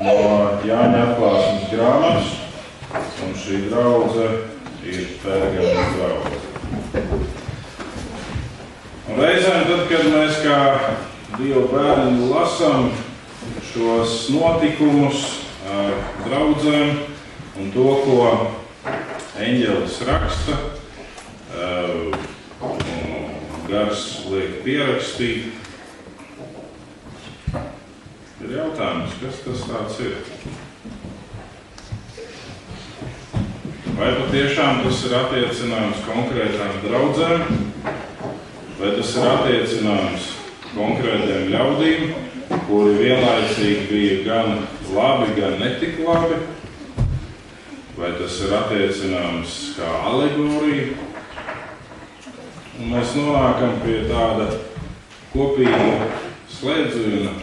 no Jāņa atklāsmes grāmatas, un šī draudze ir Pērgamas draudze. Un reizēm tad, kad mēs kā Dieva bērni lasām šos notikumus ar draudzēm un to, ko eņģelis raksta, Gars liek pierakstīt, ir jautājums, kas tas tāds ir? Vai patiešām tas ir attiecināms konkrētām draudzēm, vai tas ir attiecināms konkrētiem ļaudīm, kuri vienlaicīgi bija gan labi, gan netik labi, vai tas ir attiecināms kā alegorija. Un mēs nonākam pie tāda kopīga slēdziena,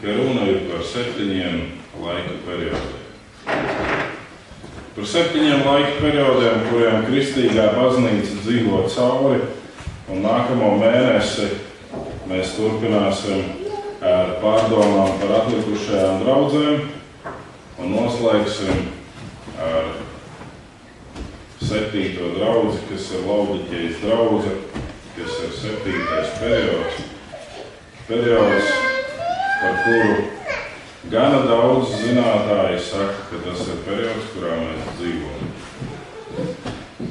ka runa ir par 7 laika periodiem. Par 7 laika periodiem, kuriem kristīgā baznīca dzīvo cauri, un nākamo mēnesi mēs turpināsim ar pārdomām par atlikušajām draudzēm un noslēgsim ar 7. draudzi, kas ir Laudikejas draudze, kas ir 7. periods. Periods, par kuru gana daudz zinātāji saka, ka tas ir periods, kurā mēs dzīvojam.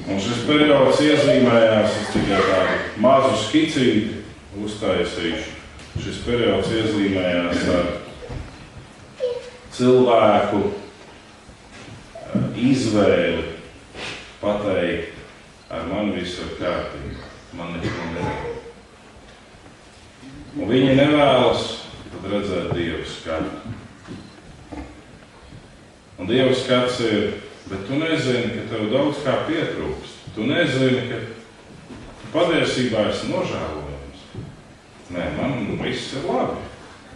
Un šis periods iezīmējās, es tikai tādu mazu skicīti uztaisīšu. Šis periods iezīmējās ar cilvēku izvēli pateikt, ar mani viss ir kārtīgi, man neko nevajag. Un viņi nevēlas tad redzēt Dieva skatu. Un Dieva skats ir, bet tu nezini, ka tev daudz kā pietrūkst. Tu nezini, ka tu patiesībā esi nožēlojams. Nē, man viss ir labi.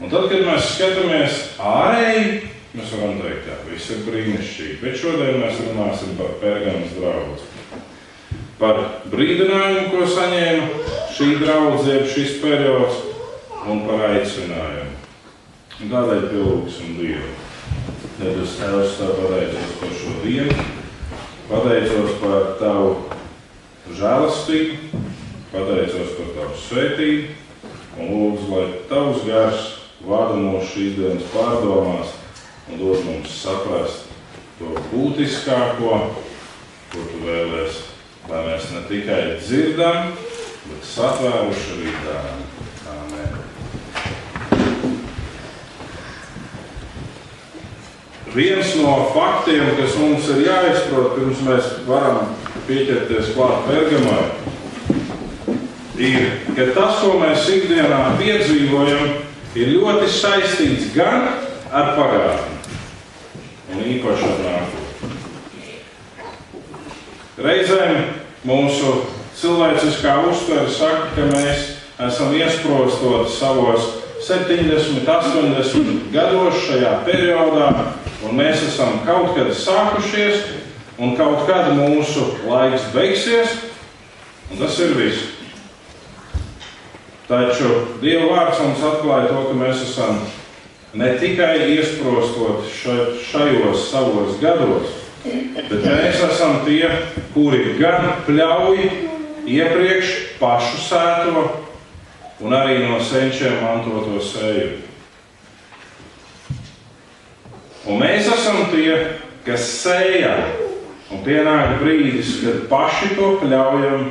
Un tad, kad mēs skatāmies ārēji, mēs varam teikt, jā, viss ir brīnišķīgi. Bet šodien mēs runāsim par Pērgamas draudzi. Par brīdinājumu, ko saņēma šī draudze, jeb šis periods, un par aicinājumu. Un tādēļ pielūgsim Dievu. Debes Tēvs, Tev pateicos par šo dienu, pateicos par Tavu žēlastību, pateicos par Tavu svētību, un lūdzu, lai Tavs gars vada mūs šīs dienas pārdomās un dod mums saprast to būtiskāko, ko Tu vēlies, lai mēs ne tikai dzirdam, bet satvēruši arī darām. Amen. Viens no faktiem, kas mums ir jāizprot, pirms mēs varam pieķerties klāt Pērgamai, ir, ka tas, ko mēs ikdienā piedzīvojam, ir ļoti saistīts gan ar pagātni un īpaši ar nākotni. Reizēm mūsu cilvēciskā uztvere saka, ka mēs esam iesprostoti savos 70, 80 gados šajā periodā, un mēs esam kaut kad sākušies, un kaut kad mūsu laiks beigsies, un tas ir viss. Taču Dieva vārds mums atklāja to, ka mēs esam ne tikai iesprostoti šajos savos gados, bet mēs esam tie, kuri gan pļauj iepriekš pašu sēto un arī no senčiem mantoto sēju. Un mēs esam tie, kas sējam, un pienāk brīdis, kad paši to pļaujam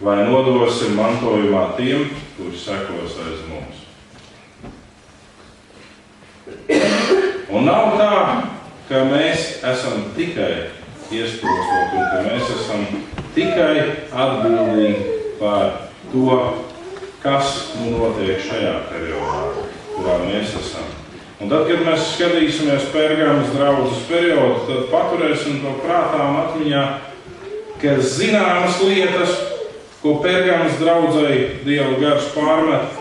vai nodosim mantojumā tiem, kuri sekos aiz mums. Un nav tā, ka mēs esam tikai iesprostoti un ka mēs esam tikai atbildīgi par to, kas notiek šajā periodā, kurā mēs esam. Un tad, kad mēs skatīsimies Pērgamas draudzes periodu, tad paturēsim to prātā un atmiņā, ka zināmas lietas, ko Pērgamas draudzei Dieva gars pārmet,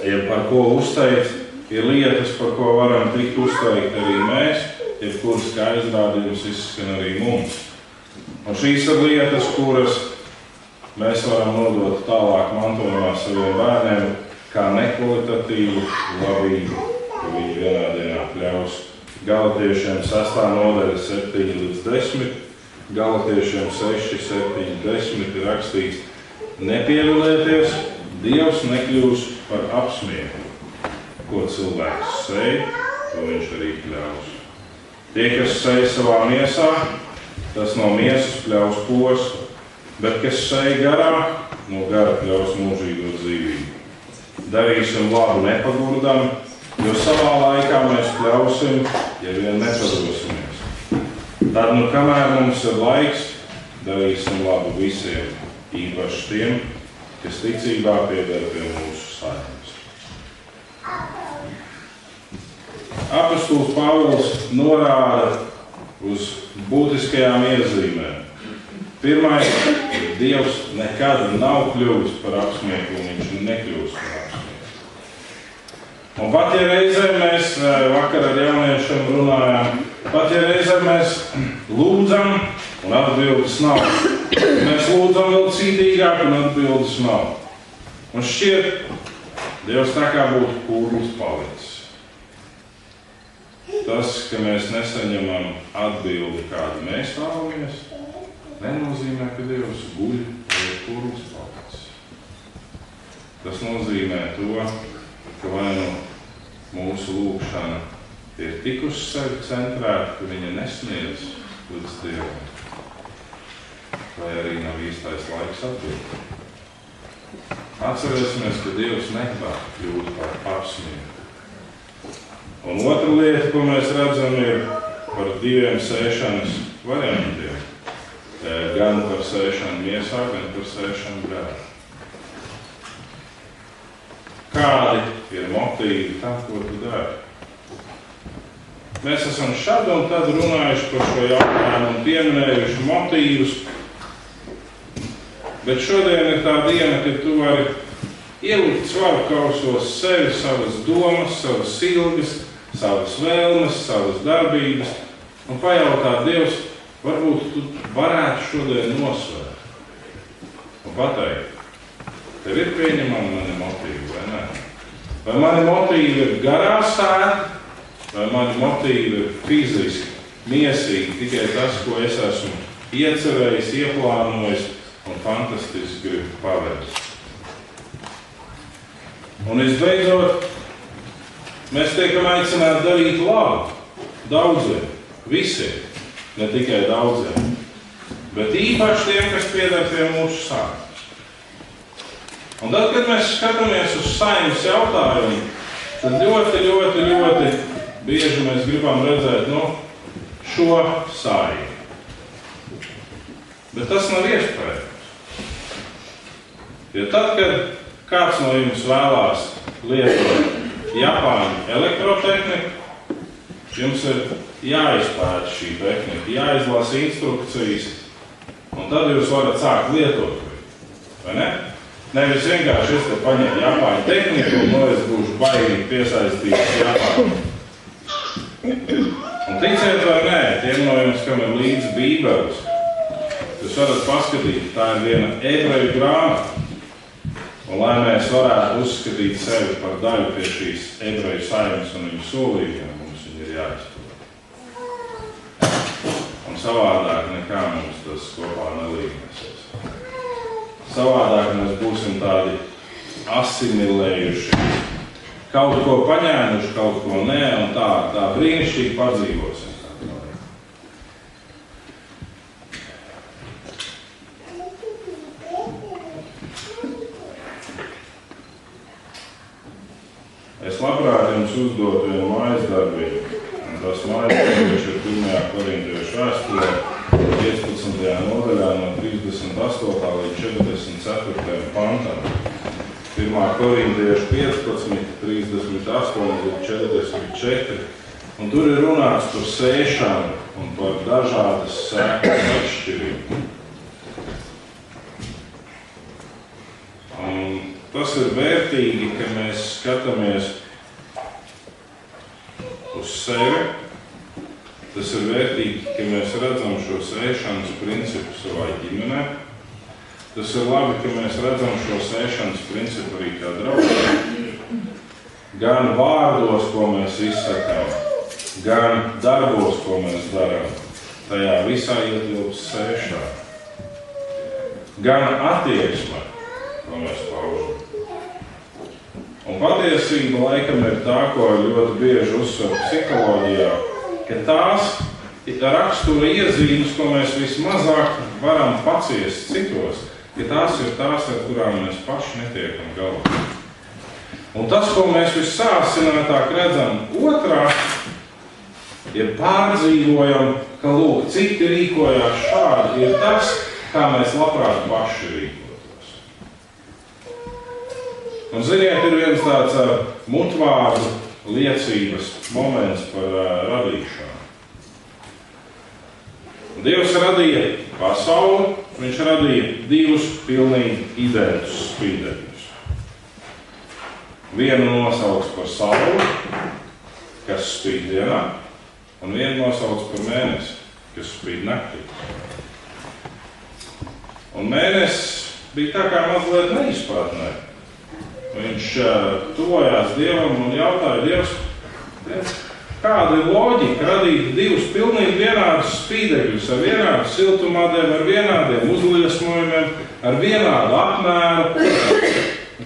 ja par ko uzteic, ir lietas, par ko varam tikt uzteikt arī mēs, jebkuras kā aizrādījums izskan arī mums. Un šīs ir lietas, kuras mēs varam nodot tālāk mantojumā saviem bērniem kā nekvalitatīvu labību. ka viņi vienā dienā kļaus. Galatiešiem 6. nodaļa 7-10, Galatiešiem 6, 7, 10 ir rakstīts: nepievilieties, Dievs nekļūs par apsmieku. Ko cilvēks sēj, to viņš arī kļaus. Tie, kas sēj savā miesā, tas no miesas kļaus postu, bet kas sēj garā, no gara kļaus mūžīgo dzīvību. Darīsim labu nepagurdam, jo savā laikā mēs kļausim, ja vien nepadosimies. Tad, nu, kamēr mums ir laiks, darīsim labu visiem, īpaši tiem, kas ticībā pieder pie mūsu saimnes. Apostols Pāvils norāda uz būtiskajām iezīmēm. Pirmais, Dievs nekad nav kļuvis par apsmieku, un viņš nekļūs par apsmieku. Un pat ja reizēm mēs vakar ar jauniešiem runājām, pat ja reizēm mēs lūdzam un atbildes nav, mēs lūdzam vēl cītīgāk un atbildes nav. Un šķiet, Dievs tā kā būtu pūlis palicis. Tas, ka mēs nesaņemam atbildi, kādu mēs vēlamies, nenozīmē, ka Dievs guļ vai ir pūlis palicis. Tas nozīmē to, ka vai nu mūsu lūgšana ir tik uz sevi centrēta, ka viņa nesniedz līdz Dievam, vai arī nav īstais laiks atbildēt. Atcerēsimies, ka Dievs negrib kļūt par apsmieku. Un otra lieta, ko mēs redzam, ir par diviem sēšanas variantiem. Gan par sēšanu miesā, gan par sēšanu garā. Kādi ir motīvi tam, ko tu dari? Mēs esam šad un tad runājuši par šo jautājumu un pieminējuši motīvus, bet šodien ir tā diena, kad tu vari ielikt svaru kausos sevi, savas domas, savas ilgas, savas vēlmes, savas darbības un pajautāt: Dievs, varbūt tu varētu šodien nosvērt un pateikt: tev ir pieņemami mani motīvi, vai ne? Vai mani motīvi ir garā sēta, vai mani motīvi ir fiziski, miesīgi, tikai tas, ko es esmu iecerējis, ieplānojis un fantastiski gribu pavērst. Un visbeidzot, mēs tiekam aicināti darīt labu daudziem, visiem, ne tikai daudziem, bet īpaši tiem, kas pieder pie mūsu saimnes. Un tad, kad mēs skatāmies uz saimnes jautājumu, tad ļoti bieži mēs gribam redzēt šo saimni. Bet tas nav iespējams. Jo tad, kad kāds no jums vēlās lietot Japāņu elektrotehniku, jums ir jāizpēta šī tehnika, jāizlasa instrukcijas, un tad jūs varat sākt lietot. Vai ne? Nevis vienkārši es te paņēmu Japāņu tehniku un es būšu baigi piesaistīts Japāņu. Un ticiet vai nē, tiem no jums, kam ir līdz Bībeles, jūs varat paskatīt, tā ir viena ebreju grāmata. Un lai mēs varētu uzskatīt sevi par daļu pie šīs ebreju saimnes un viņu solījumiem, mums viņi ir jāizpilda. Un savādāk nekā mums tas kopā nelīmēsies. Savādāk mēs būsim tādi asimilējuši, kaut ko paņēmuši, kaut ko nē, un tā brīnišķīgi padzīvosim. Es labprāt jums uzdotu vienu mājas darbiņu, un tas mājas darbiņš ir 1. Korintiešu vēstulē, 15. nodaļā no 38. līdz 44. pantam. 1. Korintiešu 15, 38 līdz 44. Un tur ir runāts par sēšanu un par dažādas sēklas atšķirību. Un tas ir vērtīgi, ka mēs skatāmies uz sevi. Tas ir vērtīgi, ka mēs redzam šo sēšanas principu savā ģimenē. Tas ir labi, ka mēs redzam šo sēšanas principu arī kā draugā. gan vārdos, ko mēs izsakām, gan darbos, ko mēs darām. Tajā visā ietilpst sēšā. Gan attieksme, ko mēs paužam. Un patiesība laikam ir tā, ko ļoti bieži uzsver psiholoģijā, ka tās rakstura iezīmes, ko mēs vismazāk varam paciest citos, ka tās ir tās, ar kurām mēs paši netiekam galā. Un tas, ko mēs vissāsinātāk redzam otrā, ja pārdzīvojam, ka lūk, citi rīkojās šādi, ir tas, kā mēs labprāt paši rīkotos. Un, ziniet, ir viens tāds mutvārdu liecības moments par radīšanu. Dievs radīja pasauli, viņš radīja divus pilnīgi identiskus spīdeļus. Vienu nosauc par sauli, kas spīd dienā, un vienu nosauc par mēnesi, kas spīd naktī. Un mēnesis bija tā kā mazliet neizpratnē. Viņš tuvojās Dievam un jautāja, Dievs, kāda ir loģika radīt divus pilnīgi vienādus spīdekļus ar vienādu siltumādēm, ar vienādiem uzliesmojumiem, ar vienādu apmēru.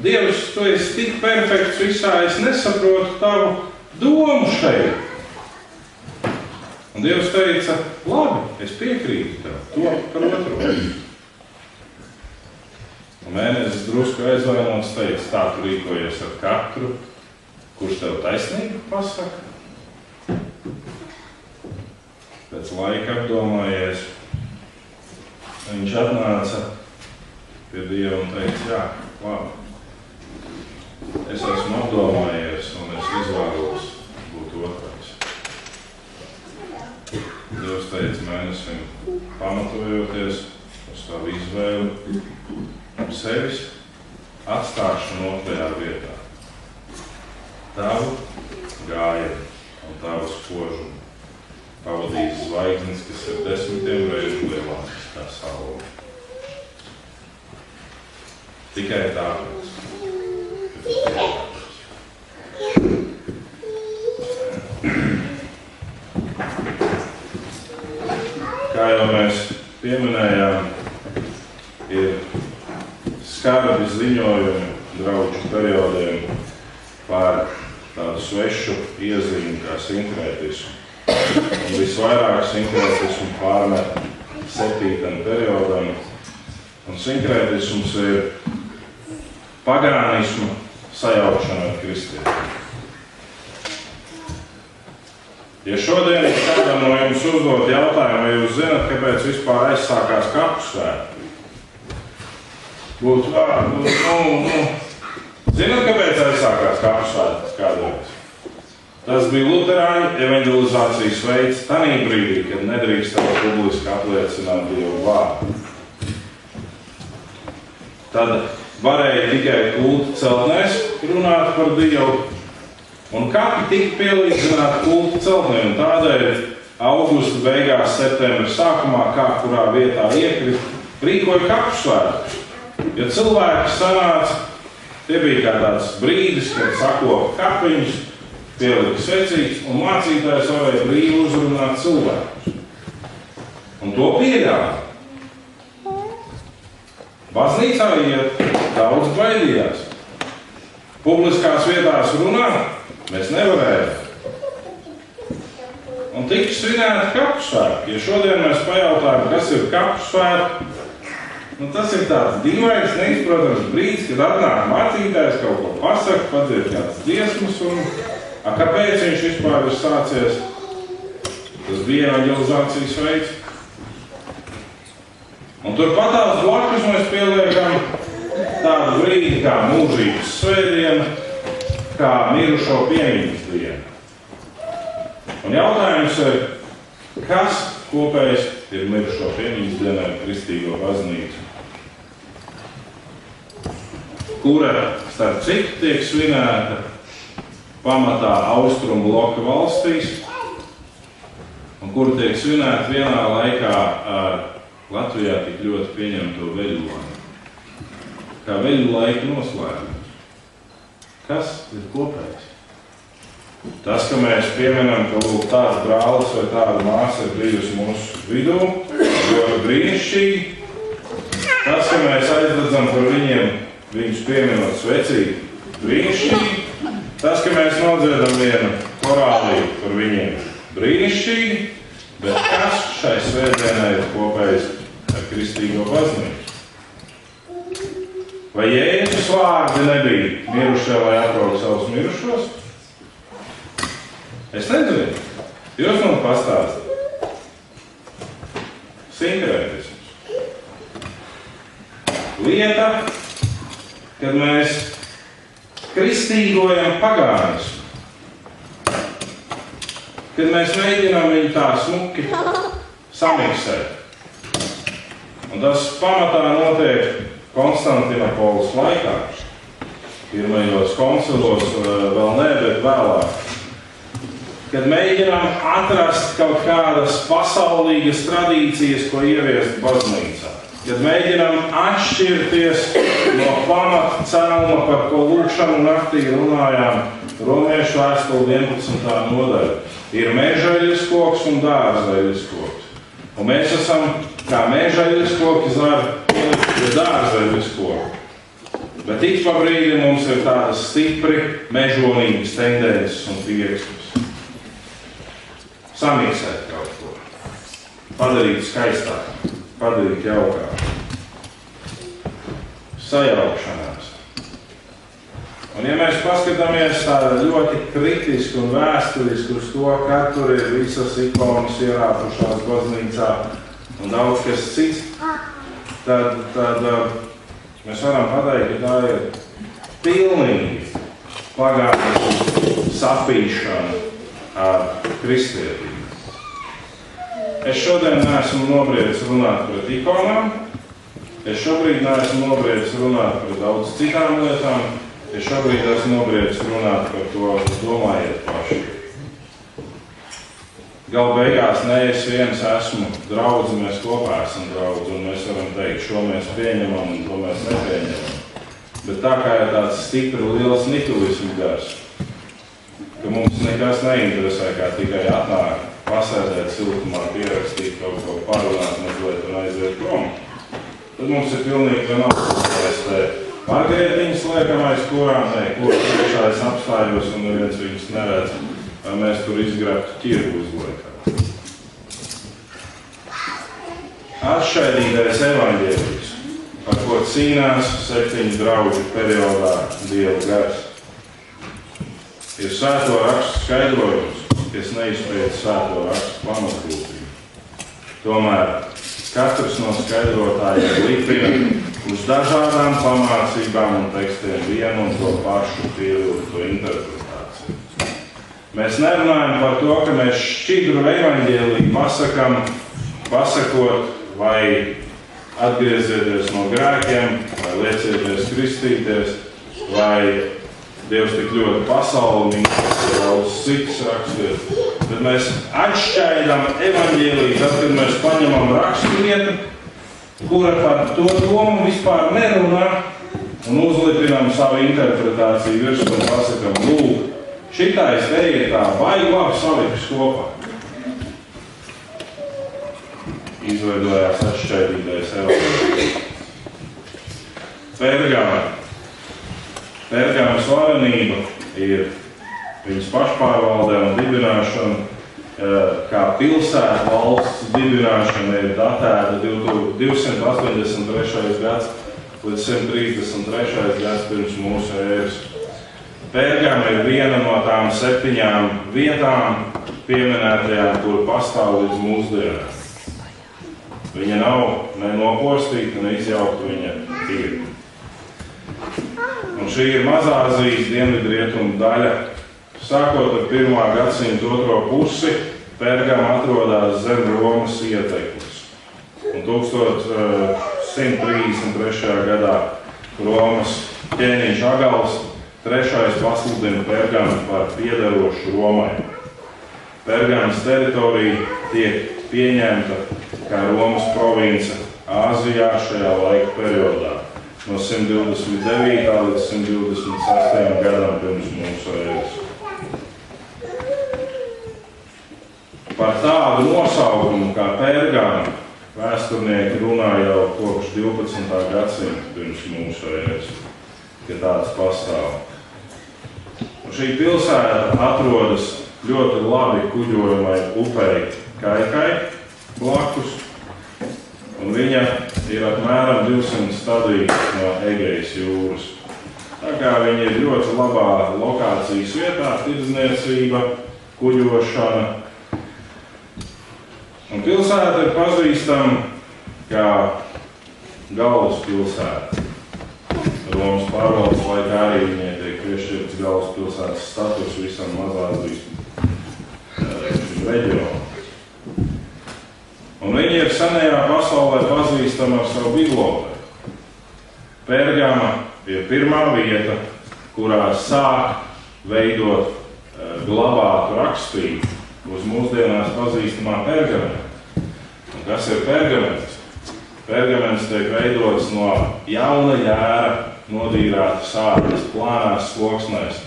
Dievs, tu esi tik perfekts visā, es nesaprotu tavu domu šeit. Un Dievs teica, labi, es piekrītu tev, to par otru. Un mēnesis drusku aizvainots teica, tā tu rīkojies ar katru, kurš tev taisnību pasaka. Pēc laika apdomājies, viņš atnāca pie Dieva un teica, jā, labi, es esmu apdomājies un es izvēlos būt otrais. Dievs teica mēnesim, pamatojoties uz tavu izvēli, sevis atstāšanu otrajā vietā. Tavu gājienu un tavu spožumu pavadīs zvaigznes, kas ir 10 reižu lielākas kā saule. Tikai tāpēc. Kā jau mēs pieminējām, ir skarbi ziņojumi draugu periodiem par tādu svešu iezīmi kā sinkrētismu. Un visvairāk sinkrētismu pārmet 7. periodam. Un sinkrētisms ir pagānismu sajaukšana ar kristietiem. Ja šodien kādam no jums uzdot jautājumu, vai jūs zināt, kāpēc vispār aizsākās kapu svētki? Būtu zināt, kāpēc aizsākās kapu svētki kādreiz? Tas bija luterāņu evanģelizācijas veids tanī brīdī, kad nedrīkstēja publiski apliecināt Dievu vārdu. Tad varēja tikai kulta celtnēs runāt par Dievu, un kapi tika pielīdzināti kulta celtnēm. Tādēļ augusta beigās, septembra sākumā, kā kurā vietā iekrist, rīkoja kapu svētkus. Ja cilvēki sanāca, tie bija kā tāds brīdis, kad sakopa kapiņus, pielika svecītes, un mācītājs varēja brīvi uzrunāt cilvēkus. Un to pieļāva. Baznīcā iet, daudz baidījās. Publiskās vietās runāt mēs nevarējām. Un tika svinēti kapu svētki. Ja šodien mēs pajautājam, kas ir kapu svētki, tas ir tāds dīvains, neizprotams brīdis, kad atnāk mācītājs, kaut ko pasaka, padzied kāds dziesmas, un kāpēc viņš vispār ir sācies? Tas bija evanģelizācijas veids. Un turpatās blakus mēs pieliekam tādu brīdi kā mūžības svētdiena, kā mirušo piemiņas diena. Un jautājums ir, kas kopējs ir mirušo piemiņas dienai Kristīgo baznīcu, kura starp citu tiek svinēta pamatā austrumu bloka valstīs, un kura tiek svinēta vienā laikā ar Latvijā tik ļoti pieņemto veļu laiku. Kā veļu laika noslēgums. Kas ir kopējs? Tas, ka mēs pieminam, ka lūk, tāds brālis vai tāda māsa ir bijusi mūsu vidū, ļoti brīnišķīgi. Tas, ka mēs aizredzam par viņiem, viņus pieminot svecīgi, brīnišķīgi. Tas, ka mēs nodziedam vienu korāliju par viņiem, brīnišķīgi. Bet kas šai svētdienai ir kopējis ar kristīgo baznīcu? Vai Jēzus vārdi nebija mirušie, lai atrod savus mirušos? Es nezinu. Jūs man pastāstāt. Sinkrētisms. Lieta, kad mēs kristīgojam pagānismu. Kad mēs mēģinām viņu tā smuki samiksēt. Un tas pamatā notiek Konstantinopoles laikā. Pirmajos koncilos vēl ne, bet vēlāk. Kad mēģinām atrast kaut kādas pasaulīgas tradīcijas, ko ieviest baznīcā. Kad mēģinām atšķirties no pamata cēluma, par ko lūkšanu naktī runājām Romiešu vēstule 11. nodaļa. Ir mežaļas koks un dārzaļas koks. Un mēs esam kā mežaļas koki zar pie dārzaļas koki. Bet ik pa brīdi mums ir tādas stipri mežonīgas tendences un tieksmes. Samiksēt kaut ko. Padarīt skaistāk, padarīt jaukāk. Sajaukšanās. Un ja mēs paskatāmies tā ļoti kritiski un vēsturiski uz to, ka tur ir visas ikonas ierāpušās baznīcā un daudz kas cits, tad mēs varam pateikt, ka tā ir pilnīgi pagātnes sapīšana ar kristietību. Es šodien neesmu nobriedis runāt par ikonām, es šobrīd neesmu nobriedis runāt par daudz citām lietām, es šobrīd esmu nobriedis runāt par to, domājiet paši. Galu beigās ne es viens esmu draudzi, mēs kopā esam draudzi, un mēs varam teikt, šo mēs pieņemam un to mēs nepieņemam. Bet tā kā ir tāds stipri liels nihilīsmu gars, ka mums nekas neinteresē, kā tikai atnāk, pasēdēt siltumā, pierakstīt kaut ko, parunāt mazliet un aiziet prom, tad mums ir pilnīgi vienalga, Margarietiņas liekamais korā, kura priekšā es apstājos un neviens viņus neredz, vai mēs tur izgrabtu ķirgu uzliekā. Atšķaidītais evaņģēlijs, par ko cīnās 7 draugu periodā Dieva gars, ir svēto rakstu skaidrojums, kas neizpēta svēto rakstu pamatbūtību. Tomēr katrs no skaidrotājiem lipina uz dažādām pamācībām un tekstiem vienu un to pašu pievilkto interpretāciju. Mēs nerunājam par to, ka mēs šķidru evaņģēliju pasakot, vai atgriezieties no grēkiem, vai liecieties kristīties, vai Dievs tik ļoti pasauli, daudz citas rakstures. Bet mēs atšķaidām evaņģēliju, tad, kad mēs paņemam raksturvietu, kura par to domu vispār nerunā, un uzlipinām savu interpretāciju virsū un pasakam, lūk, šitais te ir tā baigi labi salikus kopā. Izveidojās atšķaidītais evaņģēlijs. Pergama slavenība ir viņas pašpārvaldē un dibināšana, kā pilsētu valsts dibināšana ir datēta 283. gads līdz 133. gads pirms mūsu ēras. Pergama ir viena no tām 7 vietām pieminētajām, kur pastāv līdz mūsdienām. Viņa nav ne nopostīta, ne izjaukta, viņa ir. Un šī ir Mazāzijas dienvidrietumu daļa. Sākot ar 1. gadsimta 2. pusi, Pergama atrodās zem Romas ietekmes. Un 1133. gadā Romas ķēniņš Agals III pasludina Pergamu par piederošu Romai. Pergamas teritorija tiek pieņemta kā Romas province Āzijā šajā laika periodā. No 129. līdz 126. gadam pirms mūsu ēras. par tādu nosaukumu kā Pergama vēsturnieki runā jau kopš 12. gadsimta pirms mūsu ēras, ka tāds pastāv. Un šī pilsēta atrodas ļoti labi kuģojamai upei Kaikai blakus, un viņa ir apmēram 200 stadijas no Egejas jūras. Tā kā viņa ir ļoti labā lokācijas vietā, tirdzniecība, kuģošana. Un pilsēta ir pazīstama kā galvaspilsēta. Romas pārvaldes laikā arī viņai tiek piešķirts galvaspilsētas status visam Mazāzijas reģionam. Un viņi ir senajā pasaulē pazīstama ar savu biblioteku. Pergama ir pirmā vieta, kurā sāk veidot glabātu rakstību uz mūsdienās pazīstamā pergamenta. Un kas ir pergaments? Pergaments tiek veidots no jauna jēra, nodīrāta sārtas, plānās sloksnēs,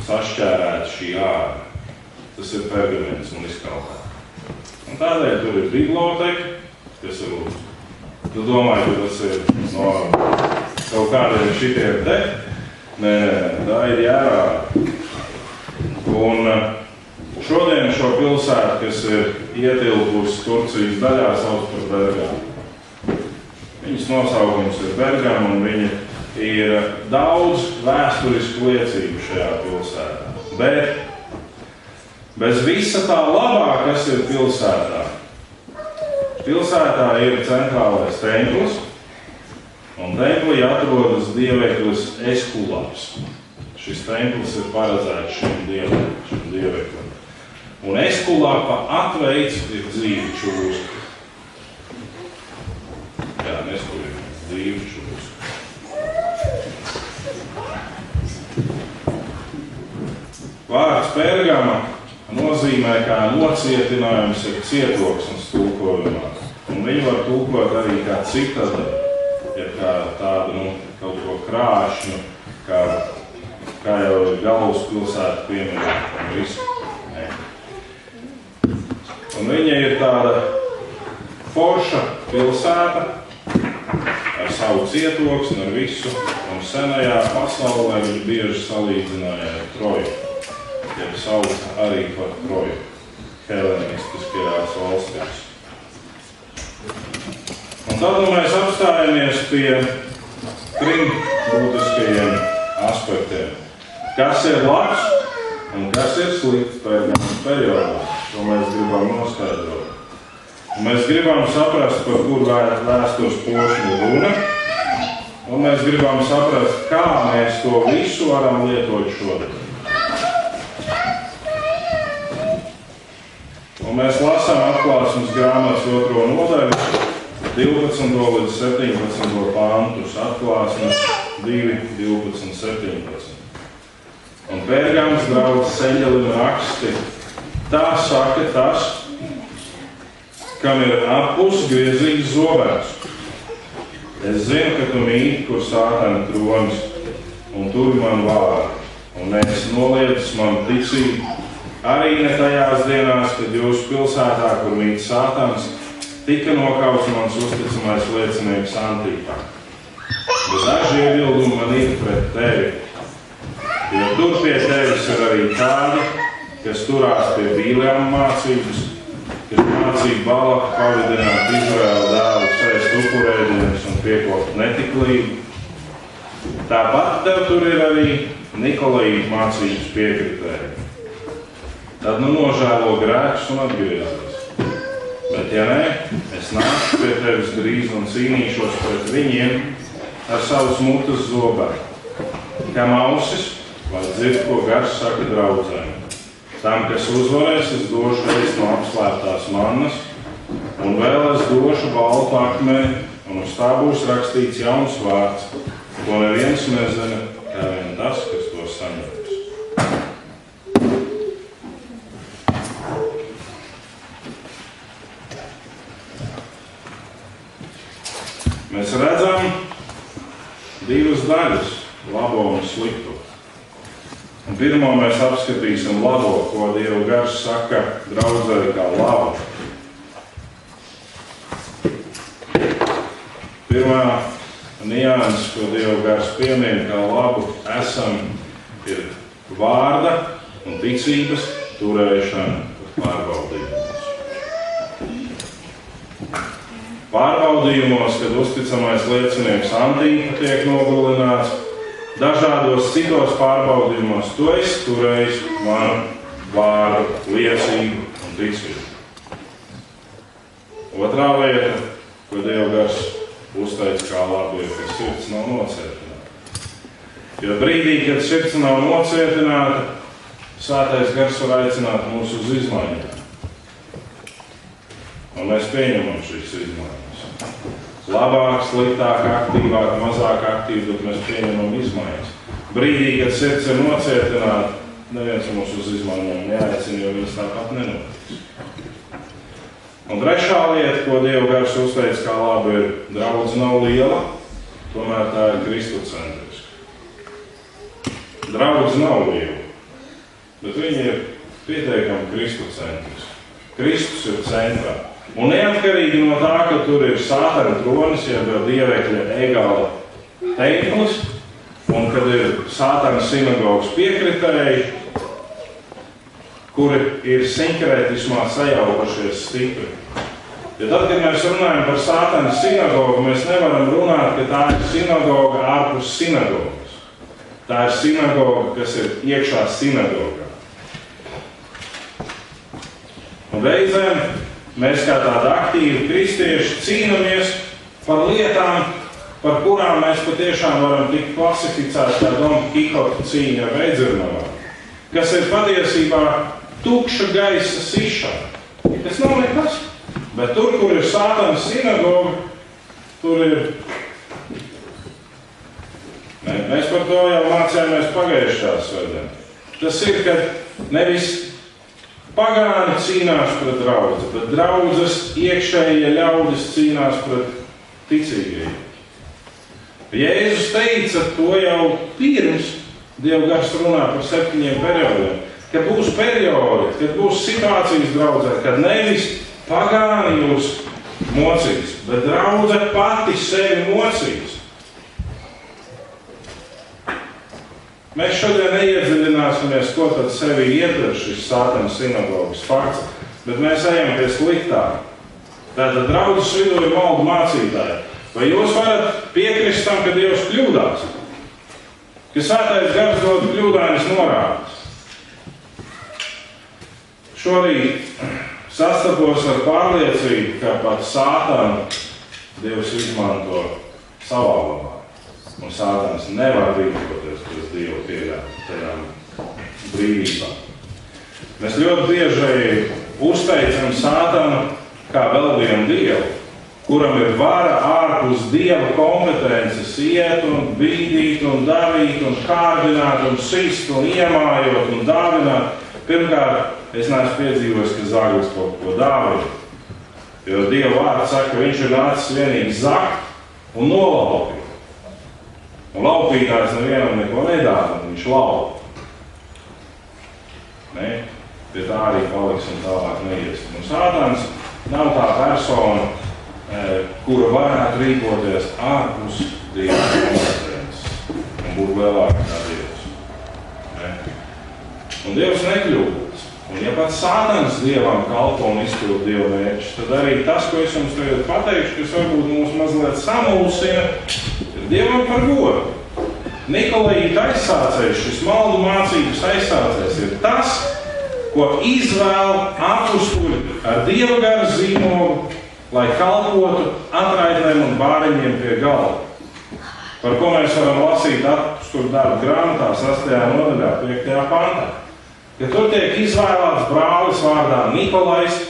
sašķērēta šī āra. Tas ir pergaments un izkaltā. Un tādēļ tur ir biblioteka, kas ir lūdzu. Tu domāji, ka tas ir no kaut kādiem šitiem te? Nē, tā ir jērā. Un šodien šo pilsētu, kas ir ietilpusi Turcijas daļā, sauc par Bergamu. Viņas nosaukums ir Bergama, un viņa ir daudz vēsturisku liecību šajā pilsētā. Bet bez visa tā labā, kas ir pilsētā. Pilsētā ir centrālais templis, un templī atrodas dieveklis Eskulapis. Šis templis ir paredzēts šim dieveklim. Un Eskulapa atveids ir dzīvi čūska. Jā, neskuļi, dzīvi čūska. Vārds Pergama nozīmē, kā nocietinājums ir cietoksnis tulkojumā. Un viņu var tulkot arī kā citadeli, ja kā tādu, kaut ko krāšņu, kā jau ir galvaspilsēta pieminēta un visu. Un viņa ir tāda forša pilsēta ar savu cietoksni, ar visu, un senajā pasaulē viņa bieži salīdzināja ar Troju, jeb sauca arī par Troju, helenistiskajās valstīs. Un tad mēs apstājamies pie trim būtiskajiem aspektiem. Kas ir labs un kas ir slikts Pergamas periodā, ko mēs gribam noskaidrot. Un mēs gribam saprast, par kur vēstures posmu runa, un mēs gribam saprast, kā mēs to visu varam lietot šodien. Un mēs lasām Atklāsmes grāmatas 2. nodaļu, 12. līdz 17. pantus, Atklāsmes 2, 12, 17. Un Pergamas draugs eņģelim raksti, tā saka tas, kam ir apus griezīgs zobens. Es zinu, ka tu mīti, kur Sātana tronis, un turi man vārdu, un neesi noliedzis man ticību, arī ne tajās dienās, kad jūsu pilsētā, kur mīt Sātans, tika nokauts mans uzticamais liecinieks Antīpā. Bet daži iebildumi man ir pret tevi, jo tur pie tevis ir arī tādi, kas turās pie Bīleama mācības, kas mācīja Balaku pavidināt Izraēla dēlu sēst upurēdienas un piekopt netiklību. Tāpat tev tur ir arī Nikolīdu mācības piekritēji. Tad nožēlo grēkus un atgriezies. Bet ja nē, es nāku pie tevis drīz un cīnīšos pret viņiem ar savus mutes zobēm. Kam ausis, lai dzird, ko gars saka draudzēm. Tam, kas uzvarēs, es došu ēst no apslēptās mannas, un vēl es došu baltu akmeni, un uz tā būs rakstīts jauns vārds, ko neviens nezina, kā vien tas, kas to saņems. Mēs redzam divas daļas, labo un slikto. Un Pirmo mēs apskatīsim labo, ko Dieva gars saka draudzei kā labu. Pirmā nianses, ko Dieva gars piemin kā labu, ir vārda un ticības turēšana pārbaudījumos. Pārbaudījumos, kad uzticamais liecinieks Antīpa tiek nogalināts, dažādos citos pārbaudījumos tu esi turējis manu vārdu, liecību un ticību. Otrā lieta, ko Dieva gars uzteic kā labu, ir, ka sirds nav nocietināta. Jo brīdī, kad sirds nav nocietināta, Svētais gars var aicināt mūs uz izmaiņām. Un mēs pieņemam šīs izmaiņas. Labāk, sliktāk, aktīvāk, mazāk aktīvi, bet mēs pieņemam izmaiņas. Brīdī, kad sirds ir nocietināta, neviens mūs uz izmaiņām neaicina, jo viņas tāpat nenotiks. Un trešā lieta, ko Dieva gars uzteic kā labu, ir draudze nav liela, tomēr tā ir kristocentriska. Draudze nav liela, bet viņi ir pietiekami kristocentriski. Kristus ir centrā. Un neatkarīgi no tā, ka tur ir Sātana tronis, jeb dievekļa egāla teiklis, un kad ir Sātana sinagogas piekritēji, kuri ir sinkrētismā sajaukušies stipri. Ja tad, kad mēs runājam par Sātana sinagogu, mēs nevaram runāt, ka tā ir sinagoga ārpus sinagogas. Tā ir sinagoga, kas ir iekšā sinagogā. Un reizēm mēs kā tādi aktīvi kristieši cīnāmies par lietām, par kurām mēs patiešām varam tikt klasificēt kā Don Kihota cīņa ar veidzirnavām, kas ir patiesībā tukša gaisa sišana. Tas nav nekas, bet tur, kur ir Sātana sinagoga, tur ir... Mēs par to jau mācījāmies pagājušajā svētdienā. Tas ir, ka nevis pagāni cīnās pret draudzi, bet draudzes iekšējie ļaudis cīnās pret ticīgajiem. Jēzus teica to jau pirms Dieva gars runā par 7 periodiem, ka būs periodi, kad būs situācijas draudzē, kad nevis pagāni jūs mocīs, bet draudze pati sevi mocīs. Mēs šodien neiedziļināsimies, ko tad sevi ietver šis Sātana sinagogas fakts, bet mēs ejam pie sliktāk. Tātad draudzes vidū ir maldu mācītāji. Vai jūs varat piekrist tam, ka Dievs kļūdās? Ka Svētais gars dod kļūdainas norādes? Šorīt sastapos ar pārliecību, ka pat Sātanu Dievs izmanto savā labā. Un Sātans nevar rīkoties pēc Dieva pieļautajām brīvībām. Mēs ļoti bieži uzteicam Sātanu kā vēl vienu Dievu, kuram ir vara ārpus Dieva kompetences iet un bīdīt un darīt un kārdināt un sist un iemājot un dāvināt. Pirmkārt, es neesmu piedzīvojis, ka zaglis kaut ko dāvina. Jo Dieva vārds saka, ka viņš ir nācis vienīgi zakt un nolaupīt. Un laupītājs nevienam neko nedāvina, viņš laupa. Ne? Pie tā arī paliks un tālāk neiesim. Un Sātans nav tā persona, kura varētu rīkoties ārpus Dieva kompetences un būt lielāka kā Dievs. Ne? Un Dievs nekļūdas. Un ja pats Sātans Dievam kalpo un izpild Dieva mērķus, tad arī tas, ko es jums tagad pateikšu, kas varbūt mūs mazliet samulsina, ir Dievam par godu. Nikolīta aizsācējs, šis maldu mācības aizsācējs, ir tas, ko izvēl apustuļi ar Dieva gara zīmogu, lai kalpotu atraitnēm un bāriņiem pie galda. Par ko mēs varam lasīt apustuļu darbu grāmatā 6. nodaļā, 5. pantā. Ja tur tiek izvēlēts brālis vārdā Nikolais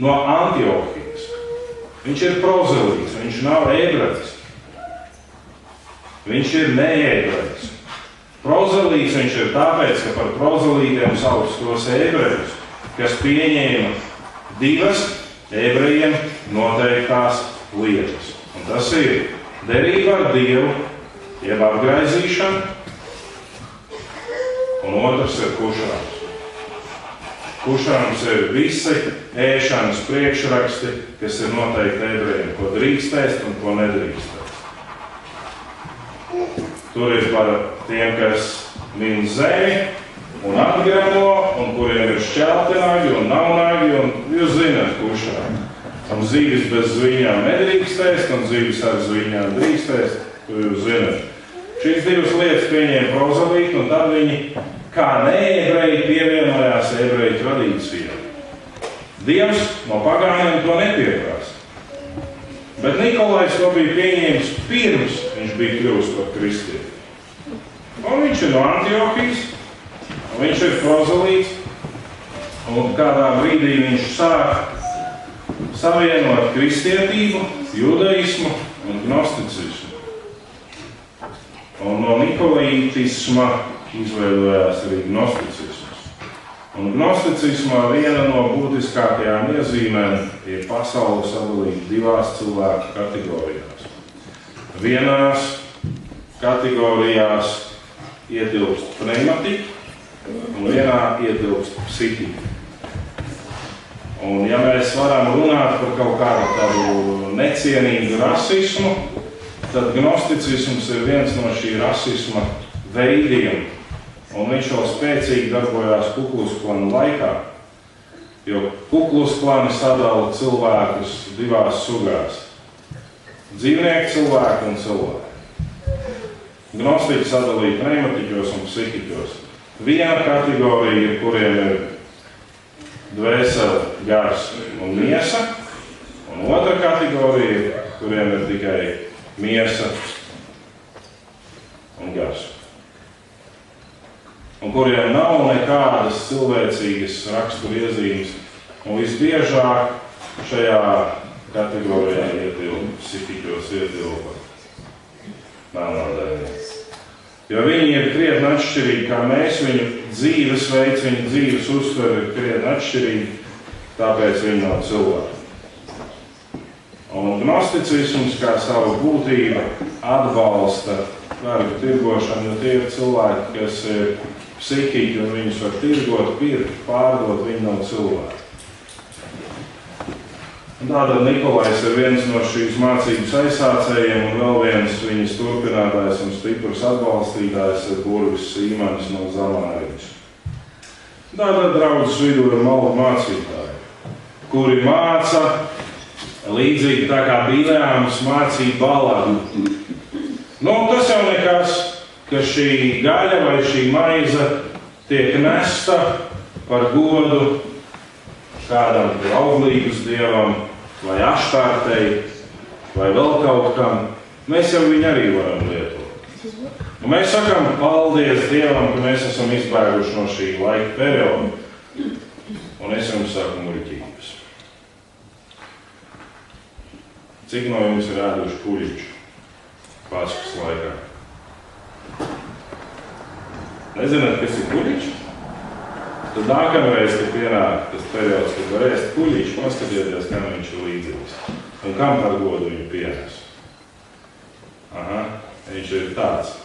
no Antiohijas. Viņš ir prozelīts, viņš nav ebrejs. Viņš ir neebrejs. Prozelīts viņš ir tāpēc, ka par prozelītiem sauc tos ebrejus, kas pieņēma divas ebrejiem noteiktās lietas. Un tas ir derība ar Dievu, jeb apgraizīšana, un otrs ir kušrams. Kušrams ir visi ēšanas priekšraksti, kas ir noteikti ebrejiem, ko drīkst ēst un ko nedrīkst ēst. Tur ir par tiem, kas min zemi un atgremo, un kuriem ir šķeltinagi un nav nagi, un jūs zināt kušrām. Un zīvis bez zviņām nedrīkst ēst, un zīvis ar zviņām drīkst ēst, to jūs zināt. Šīs divas lietas pieņēma prozalīti, un tad viņi, kā neebreji, pievienojās ebreju tradīcijām. Dievs no pagāniem to nepieprasa. Bet Nikolais to bija pieņēmis pirms viņš bija kļuvis par kristieti. Un viņš ir no Antiohijas, un viņš ir prozalīts, un kādā brīdī viņš sāk savienot kristietību, judaismu un gnosticismu. Un no nikolaitisma izveidojās arī gnosticisms. Un gnosticismā viena no būtiskākajām iezīmēm ir pasaule sadalīta divās cilvēku kategorijās. Vienās kategorijās ietilpst pneimatika, un vienā ietilpst psihika. Un ja mēs varam runāt par kaut kādu tādu necienīgu rasismu, tad gnosticisms ir viens no šī rasisma veidiem, un viņš vēl spēcīgi darbojās Ku Klux Klana laikā, jo Ku Klux Klani sadala cilvēkus divās sugās – dzīvnieku cilvēku un cilvēku. Gnostiķi sadalīja pneimatiķos un psihiķos. Viena kategorija, kuriem ir dvēsele, gars un miesa, un otra kategorija, kuriem ir tikai miesa un gars. Un kuriem nav nekādas cilvēcīgas raksturiezīmes, un visbiežāk šajā kategorijā ietilpa psihiķos ietilpa melnādaini. Jo viņi ir krietni atšķirīgi kā mēs, viņu dzīvesveids, viņu dzīves uztvere ir krietni atšķirīgi, tāpēc viņi nav cilvēki. Un gnosticisms kā savu būtību atbalsta vergu tirgošanu, jo tie ir cilvēki, kas ir psihiķi un viņus var tirgot, pirkt, pārdot, viņi nav cilvēki. Un tātad Nikolais ir viens no šīs mācības aizsācējiem un vēl viens viņas turpinātājs un stiprs atbalstītājs ir Burvis Sīmanis no Zamāriņas. Tātad draudzes vidū ir maldu mācītāji, kuri māca līdzīgi tā kā Bileāms mācīja Balāmu. Tas jau nekas, ka šī gaļa vai šī maize tiek nesta par godu kādam auglības dievam, vai aštārtei, vai vēl kaut kam. Mēs jau viņu arī varam lietot. Un mēs sakām paldies Dievam, ka mēs esam izbēguši no šī laika perioda. Un es jums saku muļķības. Cik no jums ir ēduši kuļiņu Paskas laikā? Nezināt, kas ir kuļiņš? Tad nākamreiz, kad pienāk tas periods, kad var ēst kuļiņš, paskatieties, kam viņš ir līdzīgs. Un kam par godu viņu pienes. Viņš ir tāds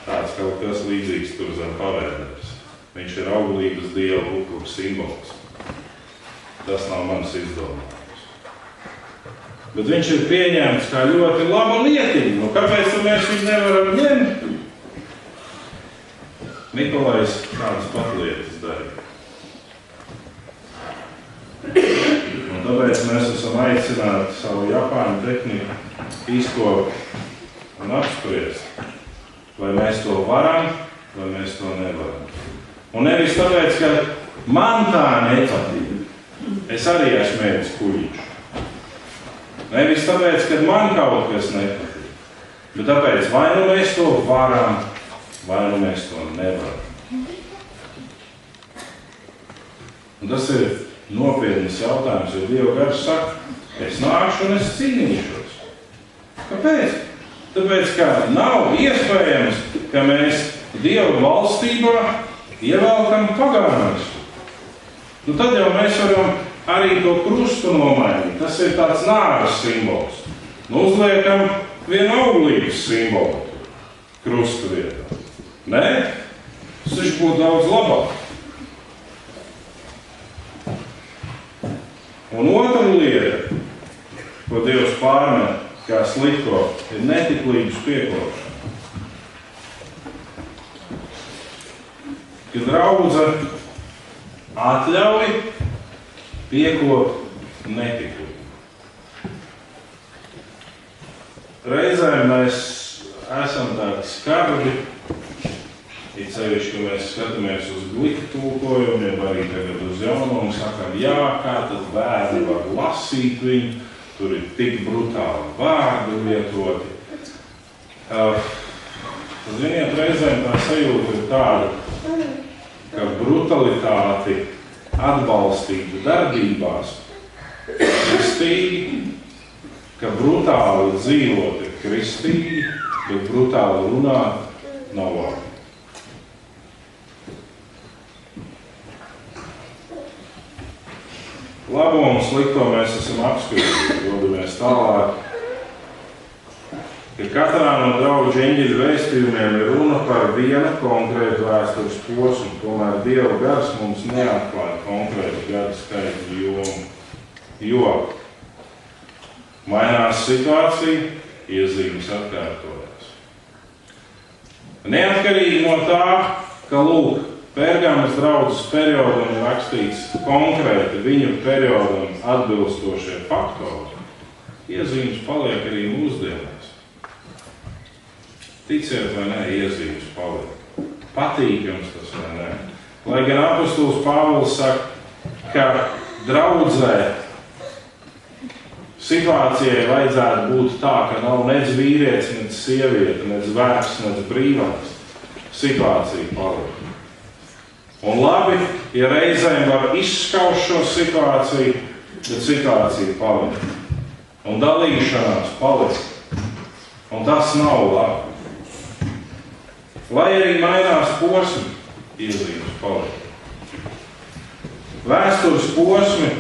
kaut kas līdzīgs tur zem pavēdnes. Viņš ir auglības dieva lukuma simbols. Tas nav mans izdomājums. Bet viņš ir pieņemts kā ļoti laba lietiņa. Kāpēc mēs viņu nevaram ņemt? Nikolais kādas pat lietas darīja. Un tāpēc mēs esam aicināti savu Japāņu tehniku izkopt un apspriest, vai mēs to varam, vai mēs to nevaram. Un nevis tāpēc, ka man tā nepatīk. Es arī esmu ēdis kuļiņu. Nevis tāpēc, ka man kaut kas nepatīk, bet tāpēc, vai nu mēs to varam, vai nu mēs to nevaram. Un tas ir nopietnas jautājums, jo Dieva gars saka, es nākšu un es cīnīšos. Kāpēc? Tāpēc, ka nav iespējams, ka mēs Dieva valstībā ievelkam pagānus. Tad jau mēs varam arī to krustu nomainīt. Tas ir tāds nāves simbols. Uzliekam vienu auglības simbolu krustu vietā. Nē? Tas taču būtu daudz labāk. Un otra lieta, ko Dievs pārmet kā slikto, ir netiklības piekopšana. Kad draudze atļauj piekopt netiklību. Reizēm mēs esam tādi skarbi, it sevišķi, ka mēs skatāmies uz gliku tulkojumiem, arī tagad uz jauno un sakam, jā, kā tad bērni var lasīt viņu, tur ir tik brutāli vārdi lietoti. Ziniet, reizēm tā sajūta ir tāda, ka brutalitāti atbalstītu darbībās kristīgi, ka brutāli dzīvot ir kristīgi, bet brutāli runāt nav labi. Labo un slikto mēs esam apskatījuši, dodamies tālāk, ka katrā no draugu eņģeļu vēstījumiem ir runa par vienu konkrētu vēstures posmu, tomēr Dieva gars mums neatklāja konkrētu gadu skaitu jomu, jo mainās situācija, iezīmes atkārtojas. Neatkarīgi no tā, ka lūk, Pērgamas draudzes periodam ir rakstīts konkrēti viņu periodam atbilstošie faktori, iezīmes paliek arī mūsdienās. Ticiet vai ne, iezīmes paliek. Patīkams tas vai ne. Lai gan apostols Pāvils saka, ka draudzē situācijai vajadzētu būt tā, ka nav nec vīrietis, nec sieviete, nec vergs, nec brīvāks. Situācija paliek. Un labi, ja reizēm var izskaust šo situāciju, bet situācija paliek. Un dalīšanās paliek. Un tas nav labi. Lai arī mainās posmi, iezīmes paliek. Vēstures posmi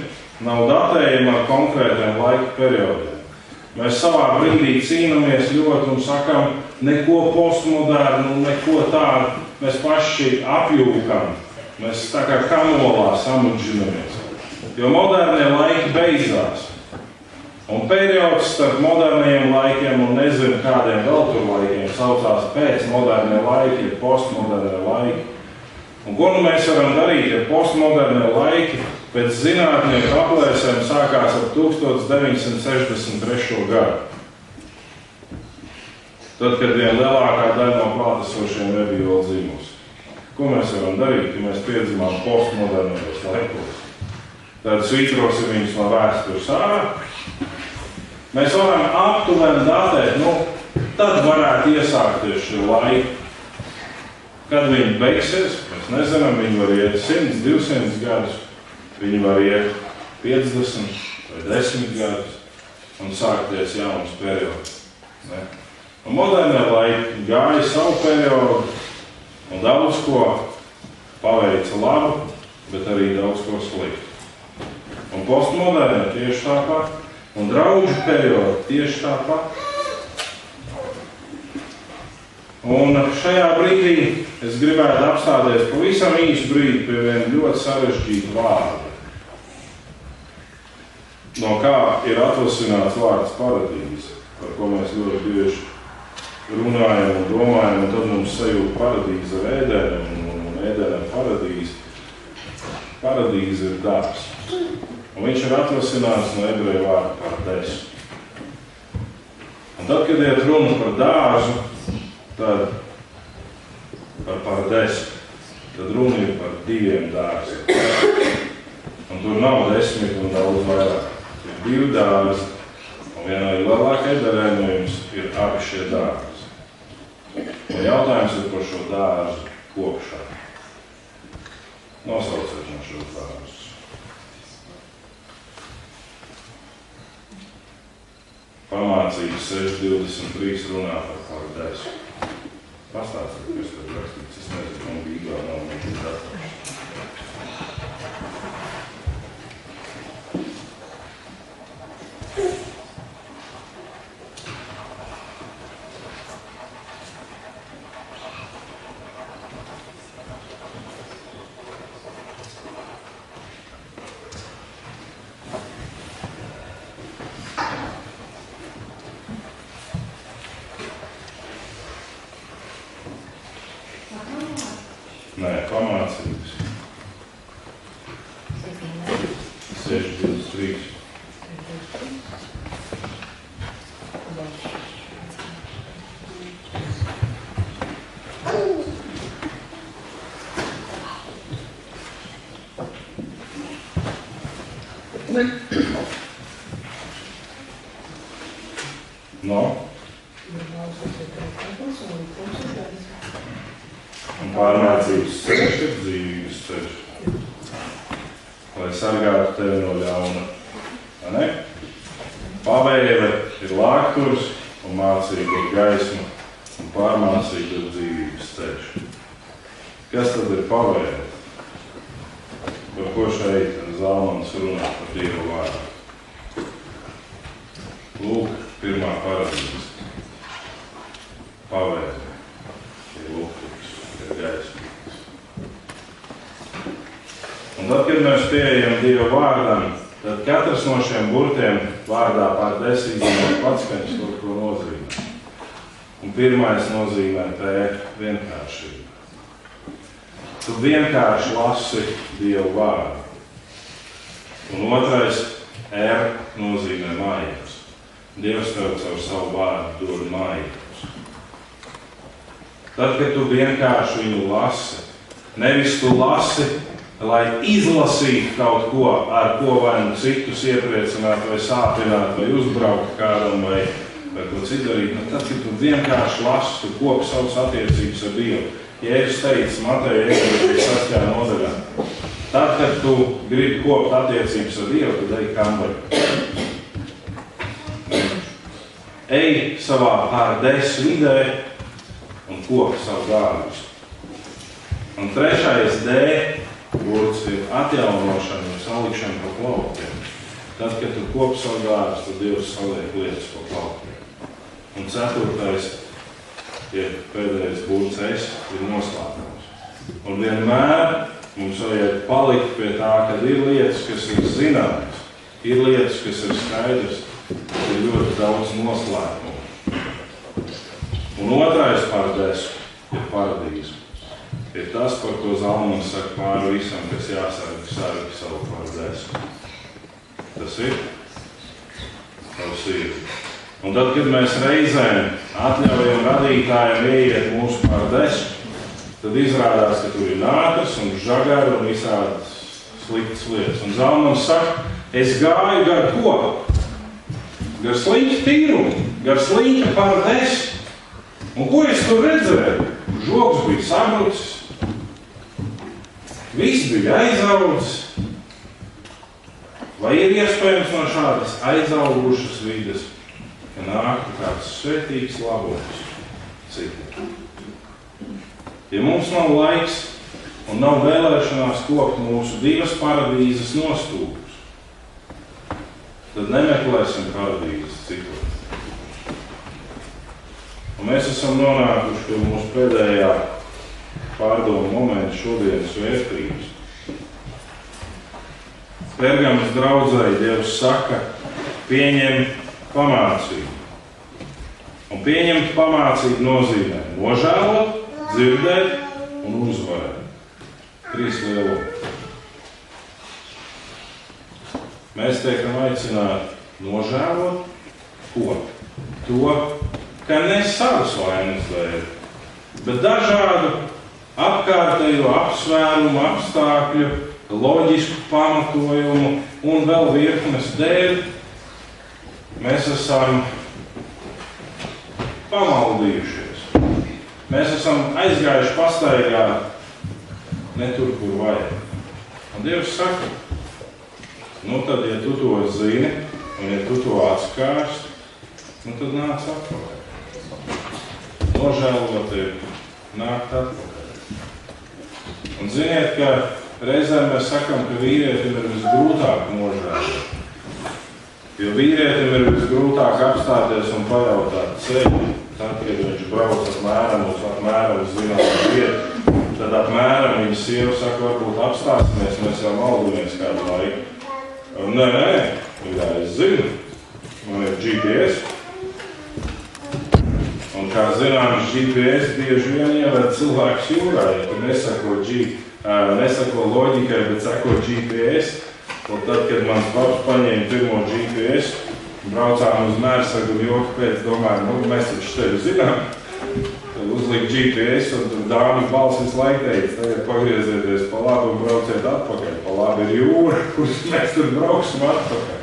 nav datējumi ar konkrētiem laika periodiem. Mēs savā brīdī cīnāmies ļoti un sakam, neko postmodernu, neko tādu. Mēs paši apjūkam. Mēs tā kā kamolā samudžinamies. Jo modernie laiki beidzās. Un periods starp moderniem laikiem un nezinu kādiem vēl tur laikiem saucās pēc modernie laiki, ir postmodernie laiki. Un ko nu mēs varam darīt, ja postmodernie laiki pēc zinātnieku aplēsēm sākās ar 1963. gadu. Tad, kad vien lielākā daļa no klātesošiem nebija vēl dzīvos. Ko mēs varam darīt, ja mēs piedzimām postmodernajos laikos? Tad svītrosim viņus no vēstures ārā. Mēs varam aptuveni datēt, tad varētu iesākties šie laiki. Kad viņi beigsies, mēs nezinām, viņi var iet 100, 200 gadus, viņi var iet 50 vai 10 gadus un sākties jauns periods. Ne? Un modernie laiki gāja savu periodu un daudz ko paveica labu, bet arī daudz ko sliktu. Un postmodernē tieši tāpat, un draudžu periodu tieši tāpat. Un šajā brīdī es gribētu apstāties pavisam īsu brīdi pie viena ļoti sarežģīta vārda, no kā ir atvasināts vārds paradīze, par ko mēs ļoti bieži runājam un domājam, un tad mums sajūta paradīze ar ēdēnam un ēdēnam paradīze. Paradīze ir darbs. Un viņš ir atvasināts no ebreju vārda pardes. Un tad, kad iet runa par dārzu, tad par pardes, tad runa ir par 2 dārziem. Un tur nav 10 un daudz vairāk. Ir 2 dārzi, un vienā lielākā ederēnojums ir abi šie dārzi. Un jautājums ir par šo dārzu kopšanu. Nosauciet no šos dārzus. Pamācības 6.23 runā par paradēsu. Pastāstiet, kas tur rakstīts. Es nezinu, man bībelē nav nekad dators. No. Un pārmācības ceļš ir dzīvības ceļš, lai sargātu tevi no ļauna. Vai ne? Pavēle ir lākturs un mācība ir gaisma un pārmācība ir dzīvības ceļš. Kas tad ir pavēle? Par ko šeit Zalmans runā par Dieva vārdu? Lūk, pirmā paradīze. Pavēle ir lūgturs, ir gaismīgs. Un tad, kad mēs pieejam Dieva vārdam, tad katrs no šiem burtiem vārdā pār 10 patskaņas kaut ko nozīmē. Un pirmais nozīmē vienkāršību. Tu vienkārši lasi Dievu vārdu. Un otrais nozīmē mājās. Dievs tev caur savu vārdu dod mājās. Tad, kad tu vienkārši viņu lasi, nevis tu lasi, lai izlasītu kaut ko, ar ko vai nu citus iepriecināt, vai sāpināt, vai uzbraukt kādam, vai ko citu darīt. Tad, kad tu vienkārši lasi, tu kopi savas attiecības ar Dievu. Jēzus teica Mateja evaņģēlijā 6. nodaļā. Tad, kad tu gribi kopt attiecības ar Dievu, tad ej kambarī. Ej savā pārdes vidē un kopi savu dārbus. Un trešais D burts ir atjaunošana un salikšana pa plauktiem. Tad, kad tu kopi savu dārbus, tad Dievs saliek lietas pa plauktiem. Un ceturtais pēdējais burts ir noslēpums. Un vienmēr mums vajag palikt pie tā, ka ir lietas, kas ir zināmas, ir lietas, kas ir skaidrs, ir ļoti daudz noslēpumu. Un otrais pārdes ir paradīze. Ir tas, par ko Zalmans saka pāri visam, kas jāsargi savu pārdes. Tas ir tavs sirdi. Un tad, kad mēs reizēm atļaujam radītājiem ieiet mūsu pārdes, tad izrādās, ka tur ir nākas un žagari un visādas sliktas lietas. Un Zalmans saka, es gāju gar ko? Gar sliņķu tīrumu, gar sliņķu pārdes. Un ko es tur redzēju? Žogs bija sabrucis, viss bija aizaudzis. Vai ir iespējams no šādas aizaugušas vides, ka nāktu kāds svētīgs labums citu? Ja mums nav laiks un nav vēlēšanās kopt mūsu divas paradīzes nostūpus, tad nemeklēsim paradīzes citos. Un mēs esam nonākuši pie mūsu pēdējā pārdomu momenta šodienas vērtības. Pergamas draudzei Dievs saka, pieņem pamācību. Un pieņemt pamācību nozīmē nožēlot, dzirdēt un uzvarēt. 3 lielumi. Mēs tiekam aicināti nožēlot ko? To, ka ne savas vainas dēļ, bet dažādu apkārtējo apsvērumu, apstākļu, loģisku pamatojumu un vēl virknes dēļ mēs esam pamaldījušies. Mēs esam aizgājuši pastaigā ne tur, kur vajag. Un Dievs saka, nu tad, ja tu to zini un ja tu to atskārsti, nu tad nāc atpakaļ. Nožēlot ir nākt atpakaļ. Un ziniet, ka reizēm mēs sakam, ka vīrietim ir visgrūtāk nožēlot. Jo vīrietim ir visgrūtāk apstāties un pajautāt ceļu. Tad, kad viņš brauc apmēram uz zināmu vietu, tad apmēram viņa sieva saka, varbūt apstāsimies, mēs jau maldamies kādu laiku. Nē, jā, es zinu, man ir GPS. Un kā zināms, GPS bieži vien ieved cilvēks jūrā, ja tu nesako loģikai, bet sako GPS. Un tad, kad mans paps paņēma pirmo GPS, braucām uz Mērsagu un joku pēc domājam, nu, mēs taču tevi zinām. Tad uzlikt GPS un dāmas balss visu laiku teica, tagad pagriezieties pa labi un brauciet atpakaļ. Pa labi ir jūra, kuras mēs tur brauksim atpakaļ.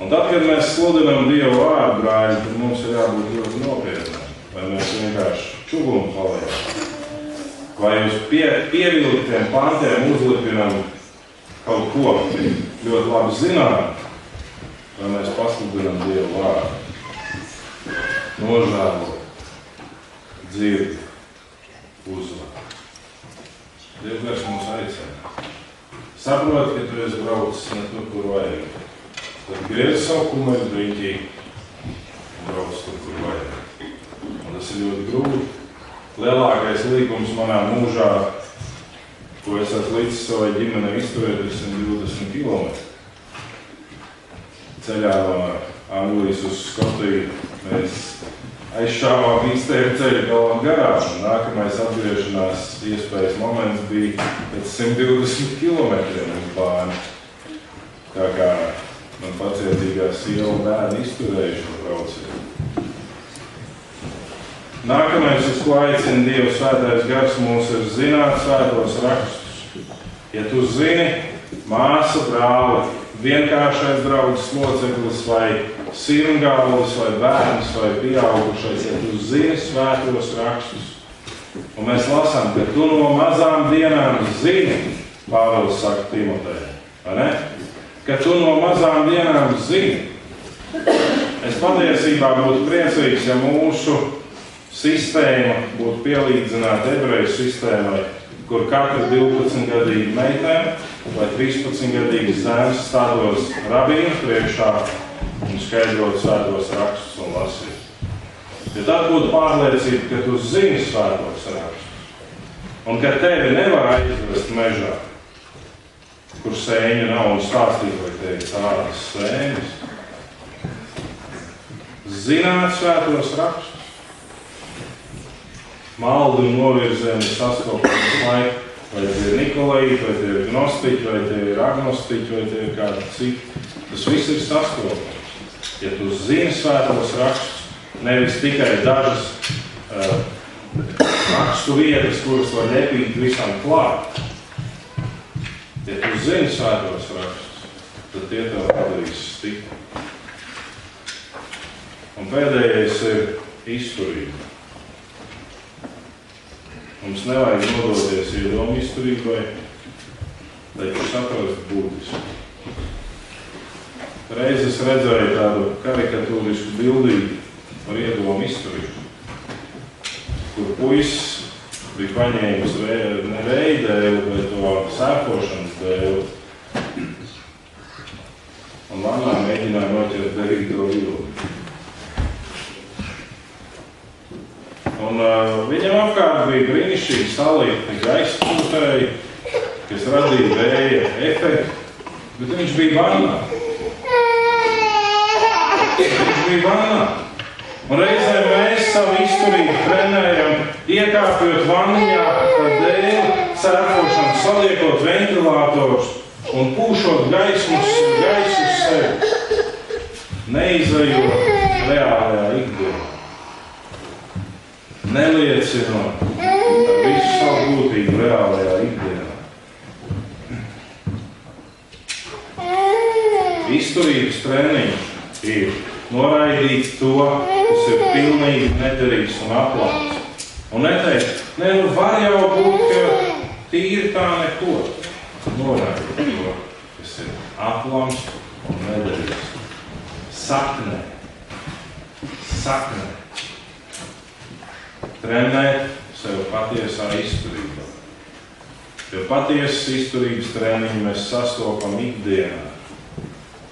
Un tad, kad mēs sludinām Dievu vārdu, brāļi, tad mums ir jābūt ļoti nopietnām. Vai mēs vienkārši čugumu paliekam. Vai uz pievilktiem pantiem uzlipinam kaut ko ļoti labi zinām, vai mēs pasludinām Dievu vārdu. Nožēlo, dzirdi, uzvar. Dievs gars mums aicina. Saprot, ka tu esi braucis ne tur, kur vajag. Tad griez savu kumeļu driņķī un brauc tur, kur vajag. Un tas ir ļoti grūti. Lielākais līgums manā mūžā, ko es esmu līdz savai ģimenei izturēt, ir 120 km. Ceļā no Anglijas uz Skotiju mēs aizšāvām īstēju ceļu galam garām. Nākamais atgriešanās iespējas moments bija pēc 120 km uz bāni. Tā kā man pacietīgā sieva un bērni izturējuši šo braucienu. Nākamais, uz ko aicina Dieva svētais gars, mūs ir zināt svētos rakstus. Ja tu zini, māsa, brāli, vienkāršais draugs, loceklis vai sirmgālis vai bērns vai pieaugušais, ja tu zini svētos rakstus. Un mēs lasām, ka tu no mazām dienām zini, Pāvils saka Timotejam, vai ne? Ka tu no mazām dienām zini. Es patiesībā būtu priecīgs, ja mūsu sistēma būtu pielīdzināta ebreju sistēmai, kur katra 12-gadīga meitene vai 13-gadīgs zēns stātos rabīna priekšā un skaidrot svētos rakstus un lasīt. Jo tad būtu pārliecība, ka tu zini svētos rakstus un ka tevi nevar aizvest mežā, kur sēņa nav un stāstīt, vai tev ir tādas sēņas. Zināt svētos rakstus. Maldi un novirzieni sastopamies laiku, vai tie ir Nikolaīti, vai tie ir gnostiķi, vai tie ir agnostiķi, vai tie ir kādi citi. Tas viss ir sastopams. Ja tu zini svētos rakstus, nevis tikai dažas rakstu vietas, kuras var lepīt visam klāt. Ja tu zini svētos rakstus, tad tie tev padarīs stipri. Un pēdējais ir izturība. Mums nevajag nodoties iedomu izturībai, taču saprast būtisku. Reiz es redzēju tādu karikatūrisku bildīti par iedomu izturību, kur puisis bija paņēmis ne veidēlu, bet to sērpošanas dēlu. Un manā mēģināja noķert derīto vilni. Un viņam apkārt bija brīnišķīgi salīti gaisa pūtēji, kas radīja vēja efektu, bet viņš bija vannā. Un reizēm mēs savu izturību trenējam, iekāpjot vanniņā ar dēli, sērpošanu, saliekot ventilatorus un pūšot gaisu uz sevi, neizejot reālajā ikdienā. Neliecinot ar visu savu būtību reālajā ikdienā. Izturības treniņš ir noraidīt to, kas ir pilnīgi nederīgs un aplāns. Un neteikt, nu var jau būt, ka tīri tā neko. Noraidīt to, kas ir aplāns un nederīgs. Saknē. Trenēt sev patiesā izturībā. Jo patiesas izturības treniņu mēs sastopam ikdienā.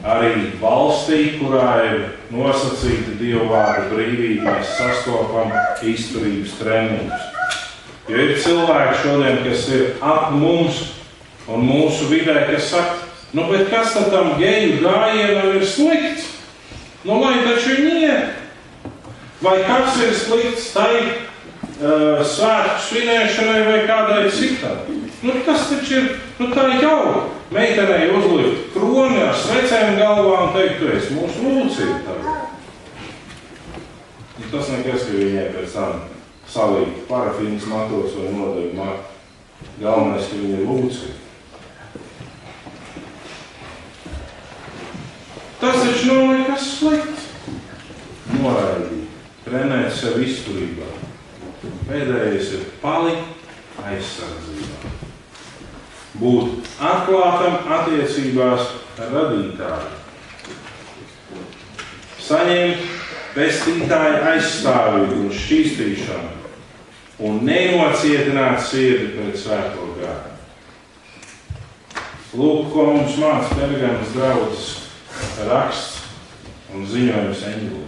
Arī valstī, kurā ir nosacīta Dieva vārda brīvība, mēs sastopam izturības treniņus. Jo ir cilvēki šodien, kas ir ap mums un mūsu vidē, kas saka, nu bet kas tad tam geju gājienam ir slikts? Nu lai taču viņi iet. Vai kas ir slikts tai svētku svinēšanai vai kādai citai? Nu, tas taču ir, tā jauka. meitenei uzlikt kroni ar svecēm galvā un teikt, tu esi mūsu Lūcija tagad. Tas nekas, ka viņai pēc tam salīt parafīnas matos vai nodeļu matu. Galvenais, ka viņa ir Lūcija. Tas taču nav nekas slikts. Noraidīt, trenēt sev izturībā. Pēdējais ir palikt aizsardzībā. Būt atklātam attiecībās ar radītāju. Saņemt pestītāja aizstāvību un šķīstīšanu un nenocietināt sirdi pret svēto gāru. Lūk, ko mums māca Pergamas draudzes raksts un ziņojums eņģelim.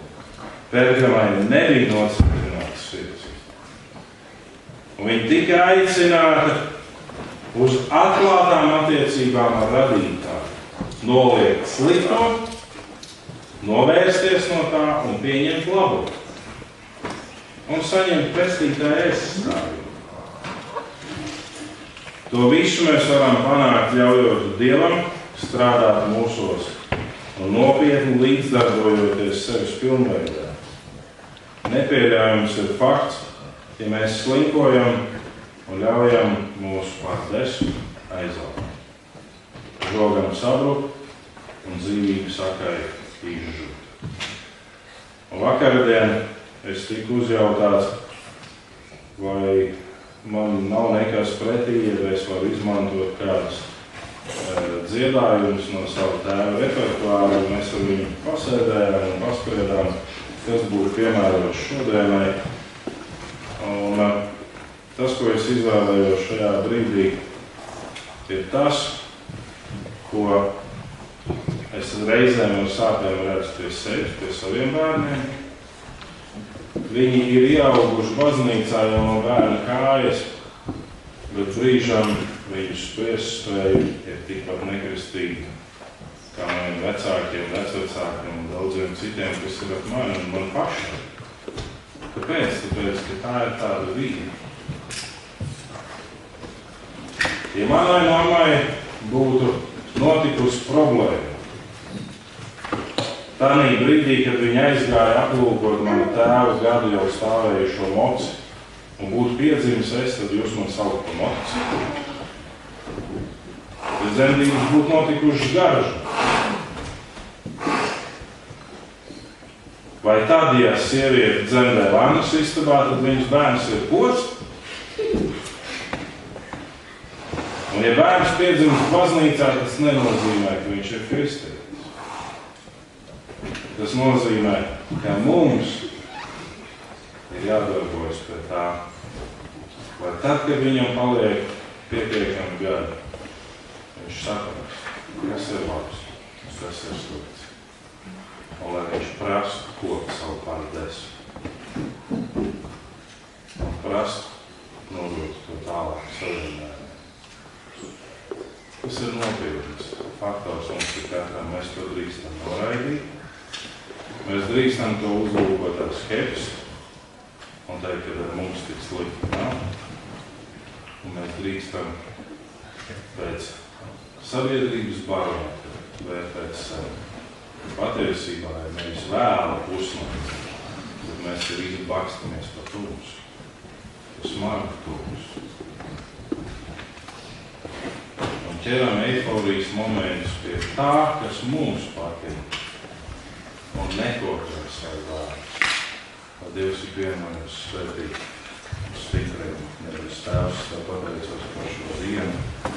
Pergamai nebija nocietināts sirds. Un viņi tika aicināti uz atklātām attiecībām ar radītāju, noliekt slikto, novērsties no tā un pieņemt labu. Un saņemt pestītāju aizstāvību. To visu mēs varam panākt, ļaujot Dievam strādāt mūsos un nopietni līdzdarbojoties sevis pilnveidā. Nepieļaujams ir fakts, ja mēs slinkojam un ļaujam mūsu pārdesu aizaugt. Žogam sabrukt un dzīvību sakai izžūt. Un vakardien es tiku uzjautāts, vai man nav nekas pretī, ja es varu izmantot kādas dziedājumus no savu tēva repertuāru, un mēs ar viņu pasēdējām un paspriedām, kas būtu piemērots šodienai. Un tas, ko es izvēlējos šajā brīdī, ir tas, ko es reizēm ar sāpēm redzu pie sevis, pie saviem bērniem. Viņi ir ieauguši baznīcā jau no bērna kājas, bet brīžam viņu spriestspēja ir tikpat nekristīgi kā maniem vecākiem, vecvecākiem un daudziem citiem, kas ir ap mani un man pašam. Kāpēc? Tāpēc, ka tā ir tāda vīda. Ja manai mammai būtu notikusi problēma, tādā brīdī, kad viņa aizgāja aplūkot manu tēvu gadu jau stāvējušo moci un būtu piedzimis es, tad jūs man saukt par moci. Ja dzemdības būtu notikušas garžu. Vai tad, ja sieviete dzemdē vannas istabā, tad viņas bērns ir pods? Un ja bērns piedzimst baznīcā, tas nenozīmē, ka viņš ir kristietis. Tas nozīmē, ka mums ir jādarbojas pie tā, lai tad, kad viņam paliek pietiekami gadi, viņš saprast, kas ir labs, kas ir slikts. Un lai viņš prastu kopt savu pārdesu. Un prastu nodot to tālāk saviem bērniem. Tas ir nopietns faktors mums ir katram. Mēs to drīkstam noraidīt. Mēs drīkstam to uzlūkot ar skepsi un teikt, ka ar mums tik slikti nav. Un mēs drīkstam pēc sabiedrības barometra vērtēt sevi. Patiesībā ir nevis vēla pusnakts, bet mēs ir izbakstamies pa tumsu, pa smagu tumsu. Un ķeram eiforijas momentus pie tā, kas mums patīk, un nekopjam savu vārdu. Lai Dievs ir piemērs svētīt, stiprēt, nevis Tēvs, tev pateicos par šo dienu.